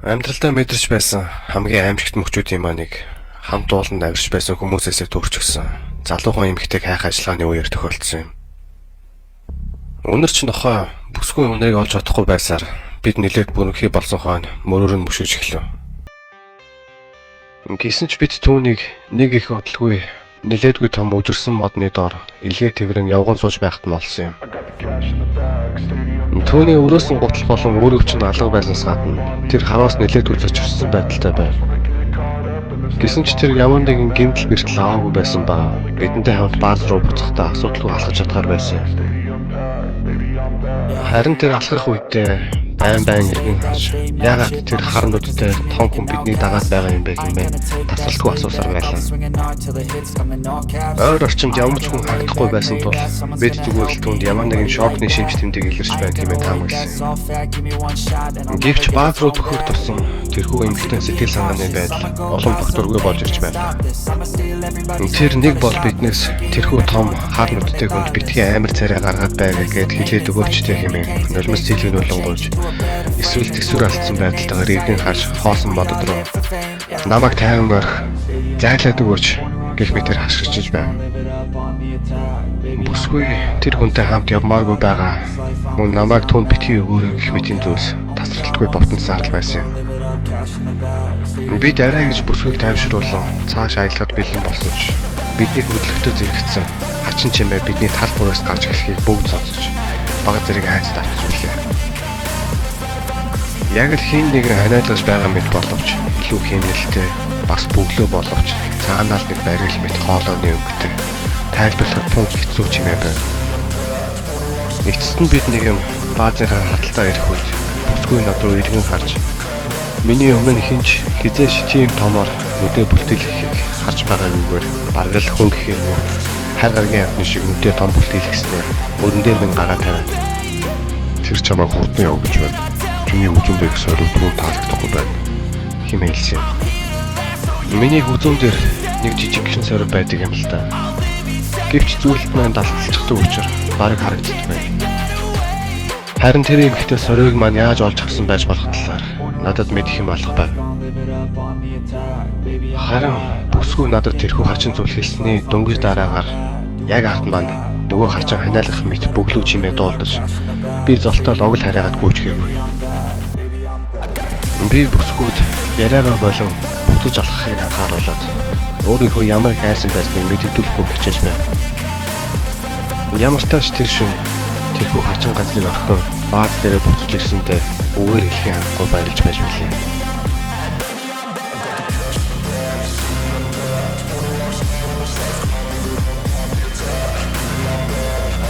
Амьдралдаа мэдэрч байсан хамгийн аимшигт мөчүүдийн манийг хамт ууланд авирч байсан хүмүүсээс төрчихсөн. Залуухан эмэгтэйг хайх ажиллагааны үеэр тохиолдсон юм. Өнөр ч нохой бүсгүй үнэийг олж чадахгүй байсаар бид нэлээд бүрэнхий болсон хойно мөрөөр нь мөшөж эхлэв. Гэсэн ч бид түүнийг нэг их бодлогүй нэлээдгүй том өдөрсөн модны доор илгээ тэрэн явган сууж байхад нь олсон юм. Түүний өрөөсөн гутал болон өөр өвчин алга байснаас гадна тэр хараас нэлээд үзэж өссөн байдалтай байв. Гэсэн ч тэр ямар нэгэн гэмтэл бэртэл аваагүй байсан ба бидэнтэй хамт бааз руу буцахдаа асуудалгүй алхаж чадгаар байсан. Харин тэр алхах үедээ байн иргэн харж яагаад тэр харнуудтай том хүн бидний дагаад байгаа юм бэ хэмээн тасралтгүй асуусаар байлаа. Ойр орчимд ямар ч хүн харагдахгүй байсан тул бид зүгээр л түүнд ямар нэгэн шокны шимж тэмдэг илэрч байна хэмээн таамагласан. Гэвч бааз руу төхөх тусам тэрхүү эмэгтэй сэтгэл санааны байдал олон факторгүй болж ирж байна. Тэр нэг бол биднээс тэрхүү том харнуудтай хүнд битгий амар царай гаргаад байгаа гэд хэлээд өгөөчтэй хэмээн нулимс зээлгэнүүлэн гуйж эсвэл төсвөр алдсан байдалтайгаар иргэн харж хоосон модод руу намайг тайван орх зайлаад өгөөч гэх мэтэр хашгирчиж байна. Бүсгүй тэр хүнтэй хамт явмааргүй байгаа. Мөн намайг түн битгий өгөөрэй гэх мэтийн зүйлс тасралтгүй ботонсаар л байсан юм. Бид арай гэж бүсгүйг тайвшруулсан цааш аялахад бэлэн болсон ч бидний хөдөлгөтөд зэрэгцсэн хачин чимээ бидний тал бүрээс гарч эхлэхийг бүгд сонсож бага зэрэг хайц татчихвүлээ. Яг л хин нэгэн ханиалгаж байгаа мэт боловч илүү хэмнэлтэй бас бөглөө боловч цаанаас нэг барил мэт хоолойны өнгөтэй тайлбарлах пункт хэцүү чимээ байв. Эцэст нь бид нэг юм баазынхаа хаталтаа ирэх үед бүсгүй над руу иргэн харж миний өмнө хинч хизээш тийм томоор нүдэ бүлтэлэхийг харж байгаагүйгээр бараг л хүн гэх юм уу хар гаргийн амтны шиг нүдэ том бүлтэлэхснээр өрөн дээр минь гараа тавиад тэр чамайг хурдны яв гэж байна. Чиний хүзүүн дээр солиотруу таалагдахгүй байна хэмээн хэлсэн. Миний хүзүүн дээр нэг жижиг гişн сорив байдаг юм л да. Гэвч зүйлд маань далцчихдаг учраас бараг харагддаг. Харин тэр эмэгтэй сорийг маань яаж олж авсан байж болох талаар надад мэдэх юм болох байв. Харин бүсгүй надад тэрхүү хачин зүйл хэлсний дөнгөж дараагаар яг ард маань нөгөө хачин ханиалгах мэт бөглөө чимээ дуулдаж би золтой логл хараагаад гүйчихээгүй. Би бүсгүйд яриагаа болон бүтэж алхахыг анхааруулад өөрийнхөө ямар хайрсан байсныг мэддэгдүүлэхгүй хичээж байна. Ямар ч тач тэр шин тэрхүү хачин газрыг орхион бааз дээрээ буцаж ирсэндээ үгээр хэлхийн аргагүй баярлж байж билээ.